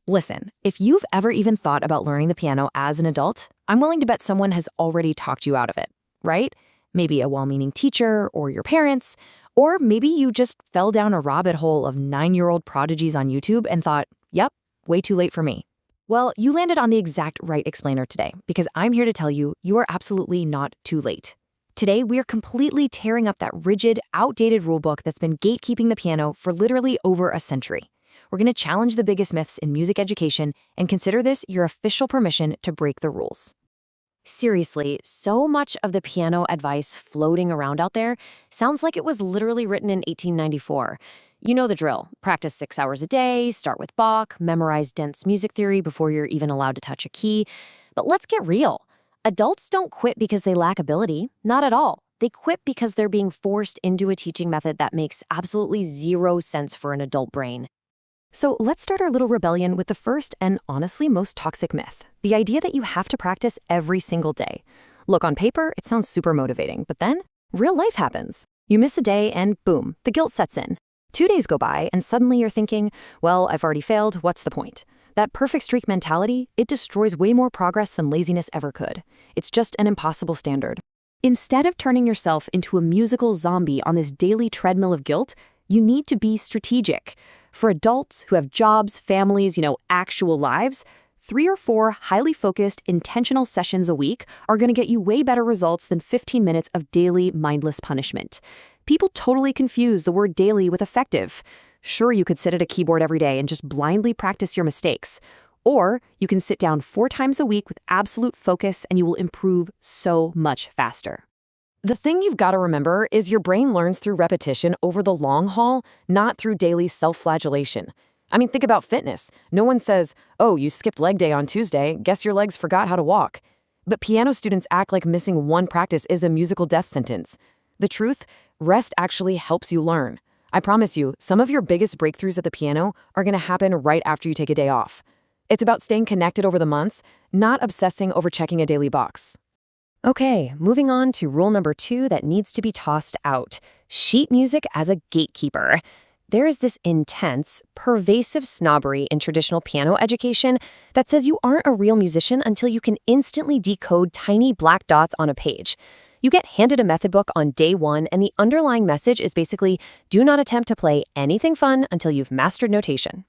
Listen, if you've ever even thought about learning the piano as an adult, I'm willing to bet someone has already talked you out of it, right? Maybe a well-meaning teacher or your parents, or maybe you just fell down a rabbit hole of 9-year-old prodigies on YouTube and thought, yep, way too late for me. Well, you landed on the exact right explainer today, because I'm here to tell you you are absolutely not too late. Today, we are completely tearing up that rigid, outdated rulebook that's been gatekeeping the piano for literally over a century. We're going to challenge the biggest myths in music education and consider this your official permission to break the rules. Seriously, so much of the piano advice floating around out there sounds like it was literally written in 1894. You know the drill. Practice 6 hours a day, start with Bach, memorize dense music theory before you're even allowed to touch a key. But let's get real. Adults don't quit because they lack ability. Not at all. They quit because they're being forced into a teaching method that makes absolutely zero sense for an adult brain. So let's start our little rebellion with the first and honestly most toxic myth, the idea that you have to practice every single day. Look, on paper, it sounds super motivating, but then real life happens. You miss a day and boom, the guilt sets in. 2 days go by and suddenly you're thinking, well, I've already failed, what's the point? That perfect streak mentality, it destroys way more progress than laziness ever could. It's just an impossible standard. Instead of turning yourself into a musical zombie on this daily treadmill of guilt, you need to be strategic. For adults who have jobs, families, actual lives, 3 or 4 highly focused, intentional sessions a week are going to get you way better results than 15 minutes of daily mindless punishment. People totally confuse the word daily with effective. Sure, you could sit at a keyboard every day and just blindly practice your mistakes. Or you can sit down 4 times a week with absolute focus and you will improve so much faster. The thing you've got to remember is your brain learns through repetition over the long haul, not through daily self-flagellation. I mean, think about fitness. No one says, oh, you skipped leg day on Tuesday, guess your legs forgot how to walk. But piano students act like missing one practice is a musical death sentence. The truth, rest actually helps you learn. I promise you, some of your biggest breakthroughs at the piano are going to happen right after you take a day off. It's about staying connected over the months, not obsessing over checking a daily box. Okay, moving on to rule number 2 that needs to be tossed out. Sheet music as a gatekeeper. There is this intense, pervasive snobbery in traditional piano education that says you aren't a real musician until you can instantly decode tiny black dots on a page. You get handed a method book on day 1, and the underlying message is basically, do not attempt to play anything fun until you've mastered notation.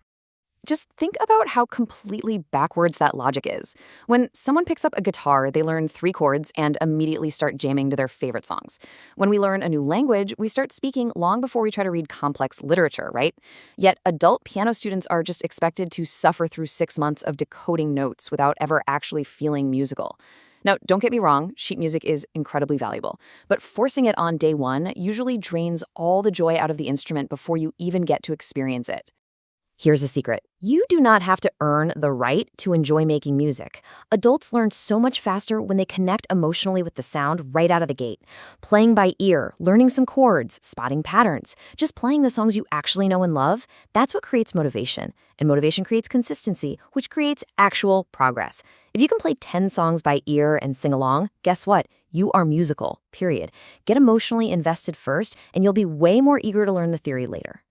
Just think about how completely backwards that logic is. When someone picks up a guitar, they learn 3 chords and immediately start jamming to their favorite songs. When we learn a new language, we start speaking long before we try to read complex literature, right? Yet adult piano students are just expected to suffer through 6 months of decoding notes without ever actually feeling musical. Now, don't get me wrong, sheet music is incredibly valuable, but forcing it on day 1 usually drains all the joy out of the instrument before you even get to experience it. Here's a secret. You do not have to earn the right to enjoy making music. Adults learn so much faster when they connect emotionally with the sound right out of the gate. Playing by ear, learning some chords, spotting patterns, just playing the songs you actually know and love, that's what creates motivation. And motivation creates consistency, which creates actual progress. If you can play 10 songs by ear and sing along, guess what? You are musical, period. Get emotionally invested first, and you'll be way more eager to learn the theory later.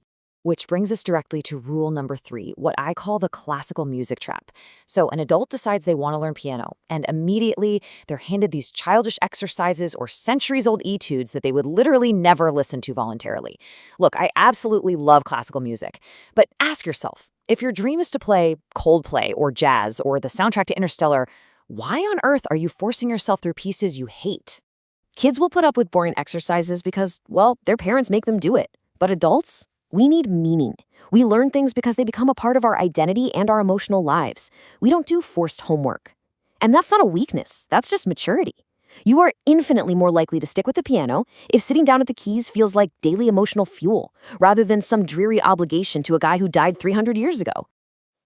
Which brings us directly to rule number 3, what I call the classical music trap. So an adult decides they want to learn piano, and immediately they're handed these childish exercises or centuries-old etudes that they would literally never listen to voluntarily. Look, I absolutely love classical music, but ask yourself, if your dream is to play Coldplay or jazz or the soundtrack to Interstellar, why on earth are you forcing yourself through pieces you hate? Kids will put up with boring exercises because, well, their parents make them do it. But adults? We need meaning. We learn things because they become a part of our identity and our emotional lives. We don't do forced homework. And that's not a weakness. That's just maturity. You are infinitely more likely to stick with the piano if sitting down at the keys feels like daily emotional fuel, rather than some dreary obligation to a guy who died 300 years ago.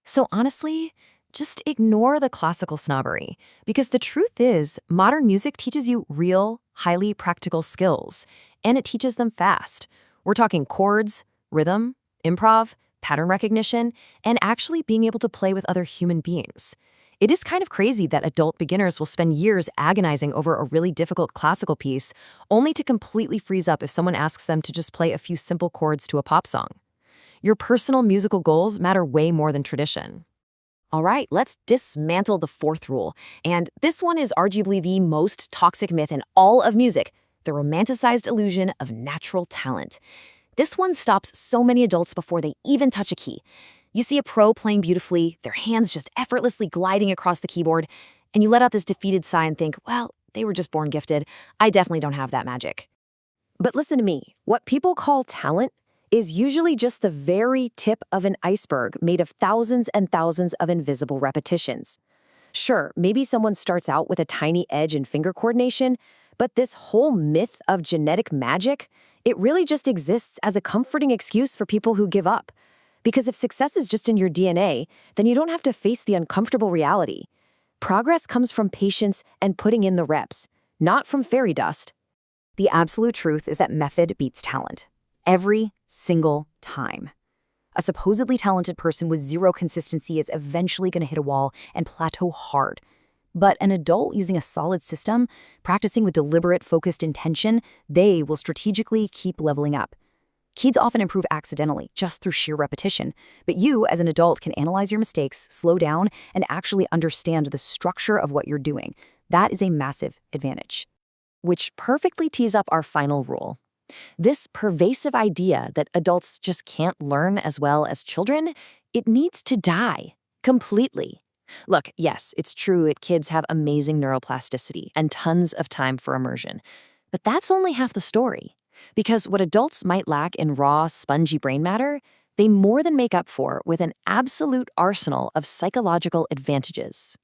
So honestly, just ignore the classical snobbery, because the truth is, modern music teaches you real, highly practical skills, and it teaches them fast. We're talking chords, rhythm, improv, pattern recognition, and actually being able to play with other human beings. It is kind of crazy that adult beginners will spend years agonizing over a really difficult classical piece, only to completely freeze up if someone asks them to just play a few simple chords to a pop song. Your personal musical goals matter way more than tradition. All right, let's dismantle the fourth rule. And this one is arguably the most toxic myth in all of music, the romanticized illusion of natural talent. This one stops so many adults before they even touch a key. You see a pro playing beautifully, their hands just effortlessly gliding across the keyboard, and you let out this defeated sigh and think, well, they were just born gifted. I definitely don't have that magic. But listen to me, what people call talent is usually just the very tip of an iceberg made of thousands and thousands of invisible repetitions. Sure, maybe someone starts out with a tiny edge in finger coordination, but this whole myth of genetic magic, it really just exists as a comforting excuse for people who give up. Because if success is just in your DNA, then you don't have to face the uncomfortable reality. Progress comes from patience and putting in the reps, not from fairy dust. The absolute truth is that method beats talent. Every single time. A supposedly talented person with zero consistency is eventually going to hit a wall and plateau hard. But an adult using a solid system, practicing with deliberate, focused intention, they will strategically keep leveling up. Kids often improve accidentally, just through sheer repetition. But you, as an adult, can analyze your mistakes, slow down, and actually understand the structure of what you're doing. That is a massive advantage. Which perfectly tees up our final rule. This pervasive idea that adults just can't learn as well as children, it needs to die completely. Look, yes, it's true that kids have amazing neuroplasticity and tons of time for immersion. But that's only half the story. Because what adults might lack in raw, spongy brain matter, they more than make up for with an absolute arsenal of psychological advantages.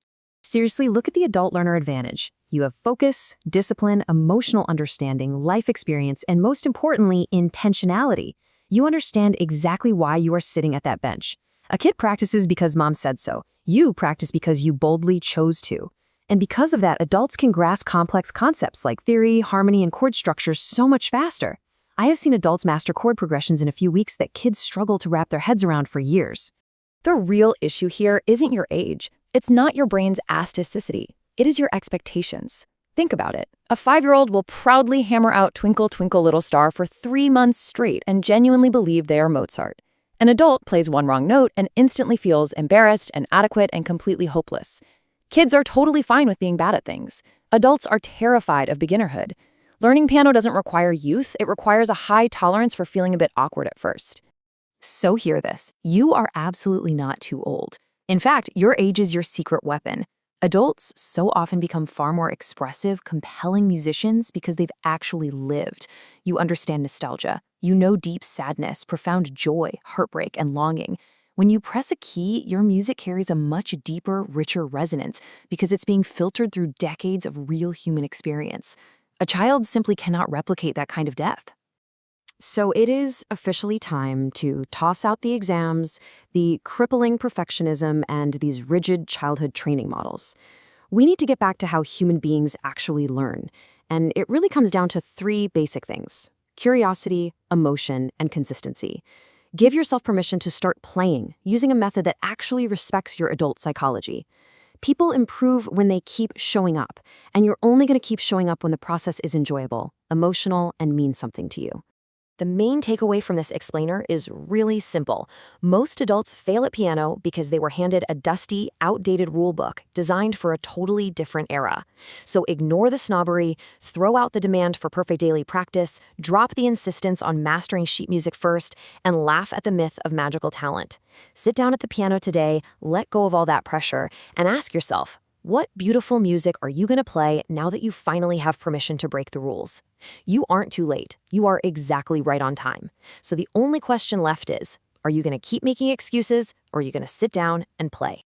Seriously, look at the adult learner advantage. You have focus, discipline, emotional understanding, life experience, and most importantly, intentionality. You understand exactly why you are sitting at that bench. A kid practices because mom said so. You practice because you boldly chose to. And because of that, adults can grasp complex concepts like theory, harmony, and chord structures so much faster. I have seen adults master chord progressions in a few weeks that kids struggle to wrap their heads around for years. The real issue here isn't your age. It's not your brain's asticity. It is your expectations. Think about it. A 5-year-old will proudly hammer out Twinkle, Twinkle, Little Star for 3 months straight and genuinely believe they are Mozart. An adult plays one wrong note and instantly feels embarrassed, inadequate, and completely hopeless. Kids are totally fine with being bad at things. Adults are terrified of beginnerhood. Learning piano doesn't require youth. It requires a high tolerance for feeling a bit awkward at first. So hear this. You are absolutely not too old. In fact, your age is your secret weapon. Adults so often become far more expressive, compelling musicians because they've actually lived. You understand nostalgia. You know deep sadness, profound joy, heartbreak, and longing. When you press a key, your music carries a much deeper, richer resonance because it's being filtered through decades of real human experience. A child simply cannot replicate that kind of depth. So it is officially time to toss out the exams, the crippling perfectionism, and these rigid childhood training models. We need to get back to how human beings actually learn, and it really comes down to 3 basic things: curiosity, emotion, and consistency. Give yourself permission to start playing, using a method that actually respects your adult psychology. People improve when they keep showing up, and you're only going to keep showing up when the process is enjoyable, emotional, and means something to you. The main takeaway from this explainer is really simple. Most adults fail at piano because they were handed a dusty, outdated rulebook designed for a totally different era. So ignore the snobbery, throw out the demand for perfect daily practice, drop the insistence on mastering sheet music first, and laugh at the myth of magical talent. Sit down at the piano today, let go of all that pressure, and ask yourself, what beautiful music are you going to play now that you finally have permission to break the rules? You aren't too late. You are exactly right on time. So the only question left is, are you going to keep making excuses, or are you going to sit down and play?